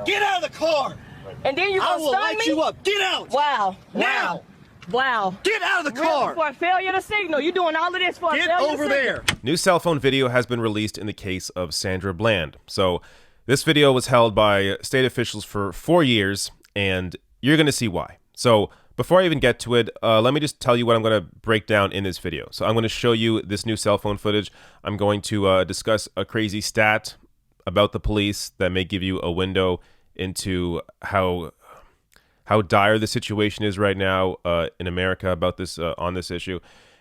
Get out of the car! And then you I gonna will stun light me? you up. Get out! Wow. Now! Wow. Get out of the Really, car! for a failure to signal. You doing all of this for a Get failure over to signal. there! New cell phone video has been released in the case of Sandra Bland. So this video was held by state officials for 4 years, and you're going to see why. So before I even get to it, let me just tell you what I'm going to break down in this video. So I'm going to show you this new cell phone footage. I'm going to discuss a crazy stat about the police that may give you a window into how dire the situation is right now in America about this on this issue.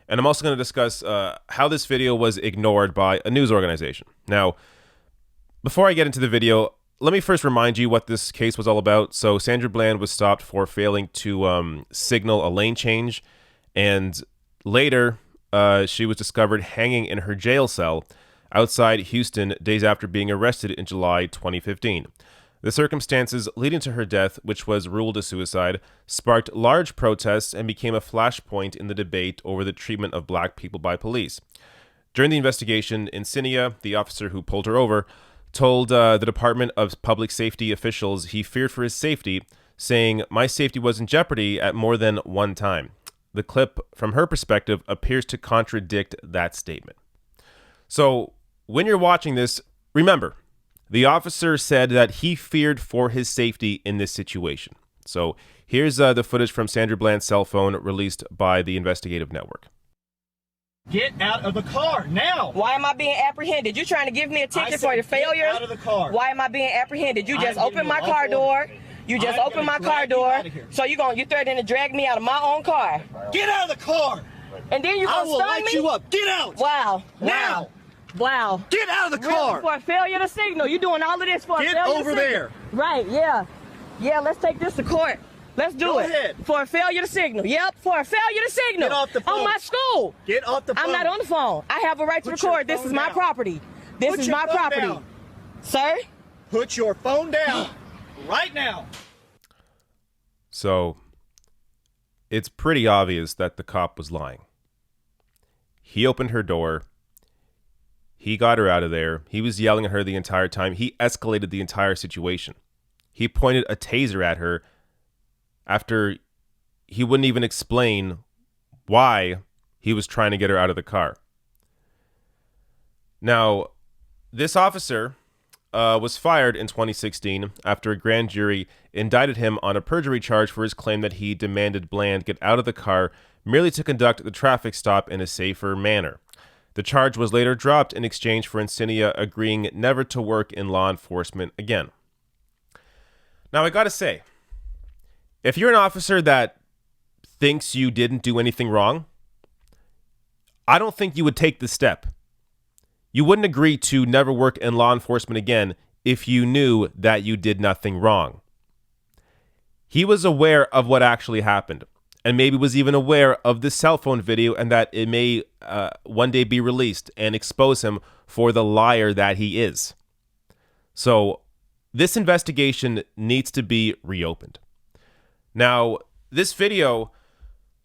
And I'm also going to discuss how this video was ignored by a news organization. Now, before I get into the video, let me first remind you what this case was all about. So Sandra Bland was stopped for failing to signal a lane change, and later she was discovered hanging in her jail cell outside Houston days after being arrested in July 2015. The circumstances leading to her death, which was ruled a suicide, sparked large protests and became a flashpoint in the debate over the treatment of black people by police. During the investigation, Insinia, the officer who pulled her over, told the Department of Public Safety officials he feared for his safety, saying, "My safety was in jeopardy at more than one time." The clip, from her perspective, appears to contradict that statement. So, when you're watching this, remember, the officer said that he feared for his safety in this situation. So, here's the footage from Sandra Bland's cell phone released by the investigative network. Get out of the car now! Why am I being apprehended? You trying to give me a I ticket said for your failure? Get out of the car. Why am I being apprehended? You just I'm opened giving my you car lawful door. order. You just I'm opened my gonna car drag you door. out of here. So you threatening to drag me out of my own car. Get out of the car! And then you I gonna will stun light me? you up. Get out! Wow. Now! Wow. Get out of the Really, car! for a failure to signal. You doing all of this for Get a failure over to signal. there. Right, yeah. Yeah, let's take this to court. Let's do Go it. ahead. For a failure to signal. Yep, for a failure to signal. Get off the phone. On my school. Get off the phone. I'm not on the phone. I have a right to Put your record. This phone is my down. property. This Put is your my phone property. down. Sir? Put your phone down right now. So, it's pretty obvious that the cop was lying. He opened her door. He got her out of there. He was yelling at her the entire time. He escalated the entire situation. He pointed a taser at her after he wouldn't even explain why he was trying to get her out of the car. Now, this officer was fired in 2016 after a grand jury indicted him on a perjury charge for his claim that he demanded Bland get out of the car merely to conduct the traffic stop in a safer manner. The charge was later dropped in exchange for Insinia agreeing never to work in law enforcement again. Now, I gotta say, if you're an officer that thinks you didn't do anything wrong, I don't think you would take the step. You wouldn't agree to never work in law enforcement again if you knew that you did nothing wrong. He was aware of what actually happened, and maybe was even aware of the cell phone video and that it may one day be released and expose him for the liar that he is. So this investigation needs to be reopened. Now, this video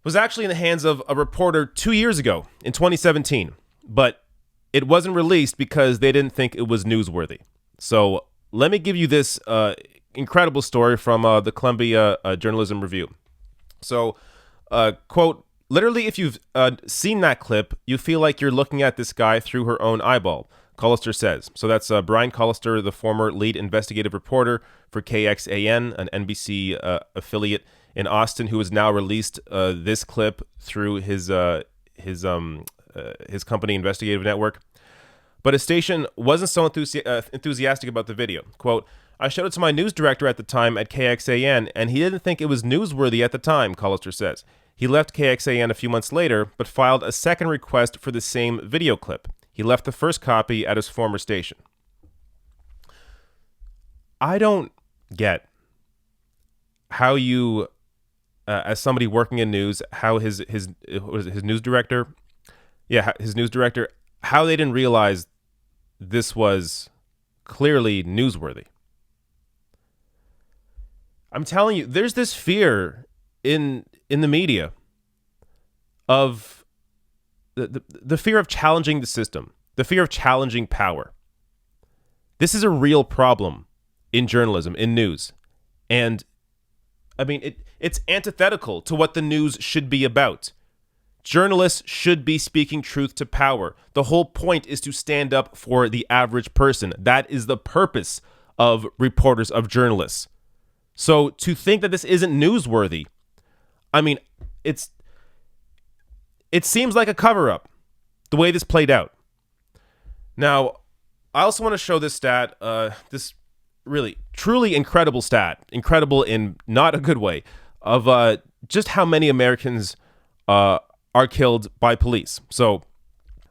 was actually in the hands of a reporter 2 years ago in 2017, but it wasn't released because they didn't think it was newsworthy. So let me give you this incredible story from the Columbia Journalism Review. So, quote, "Literally, if you've seen that clip, you feel like you're looking at this guy through her own eyeball," Collister says. So that's Brian Collister, the former lead investigative reporter for KXAN, an NBC affiliate in Austin, who has now released this clip through his company, Investigative Network. But his station wasn't so enthusiastic about the video. Quote, "I showed it to my news director at the time at KXAN, and he didn't think it was newsworthy at the time," Collister says. He left KXAN a few months later, but filed a second request for the same video clip. He left the first copy at his former station. I don't get how you, as somebody working in news, how his news director, how they didn't realize this was clearly newsworthy. I'm telling you, there's this fear in the media of the fear of challenging the system, the fear of challenging power. This is a real problem in journalism, in news. And I mean, it's antithetical to what the news should be about. Journalists should be speaking truth to power. The whole point is to stand up for the average person. That is the purpose of reporters, of journalists. So to think that this isn't newsworthy, I mean, it seems like a cover-up, the way this played out. Now, I also want to show this stat, this really, truly incredible stat, incredible in not a good way, of just how many Americans are killed by police. So,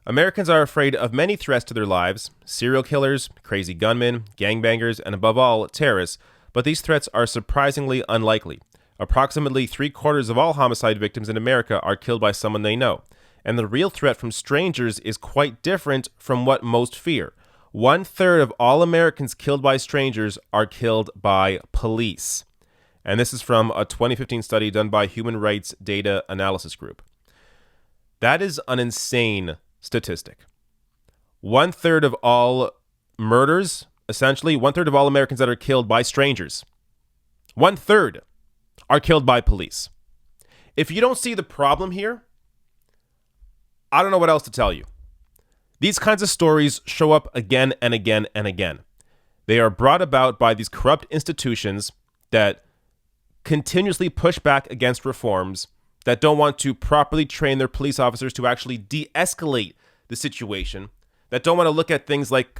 Americans are afraid of many threats to their lives: serial killers, crazy gunmen, gangbangers, and above all, terrorists. But these threats are surprisingly unlikely. Approximately 3/4 of all homicide victims in America are killed by someone they know. And the real threat from strangers is quite different from what most fear. 1/3 of all Americans killed by strangers are killed by police. And this is from a 2015 study done by Human Rights Data Analysis Group. That is an insane statistic. 1/3 of all murders, essentially 1/3 of all Americans that are killed by strangers, 1/3 are killed by police. If you don't see the problem here, I don't know what else to tell you. These kinds of stories show up again and again and again. They are brought about by these corrupt institutions that continuously push back against reforms, that don't want to properly train their police officers to actually de-escalate the situation, that don't want to look at things like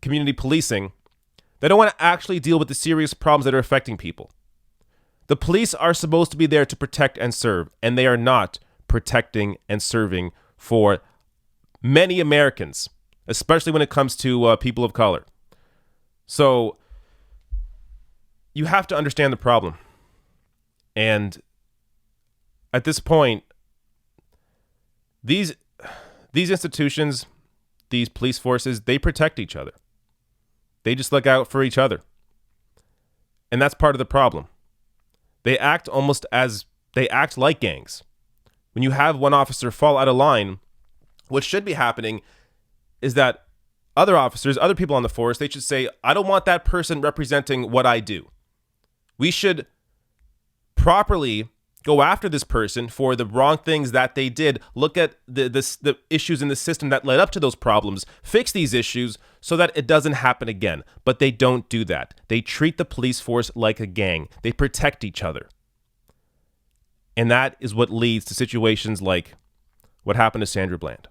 community policing, that don't want to actually deal with the serious problems that are affecting people. The police are supposed to be there to protect and serve, and they are not protecting and serving for many Americans, especially when it comes to people of color. So you have to understand the problem. And at this point, these institutions, these police forces, they protect each other. They just look out for each other. And that's part of the problem. They act like gangs. When you have one officer fall out of line, what should be happening is that other officers, other people on the force, they should say, I don't want that person representing what I do. We should properly go after this person for the wrong things that they did. Look at the issues in the system that led up to those problems. Fix these issues so that it doesn't happen again. But they don't do that. They treat the police force like a gang. They protect each other. And that is what leads to situations like what happened to Sandra Bland.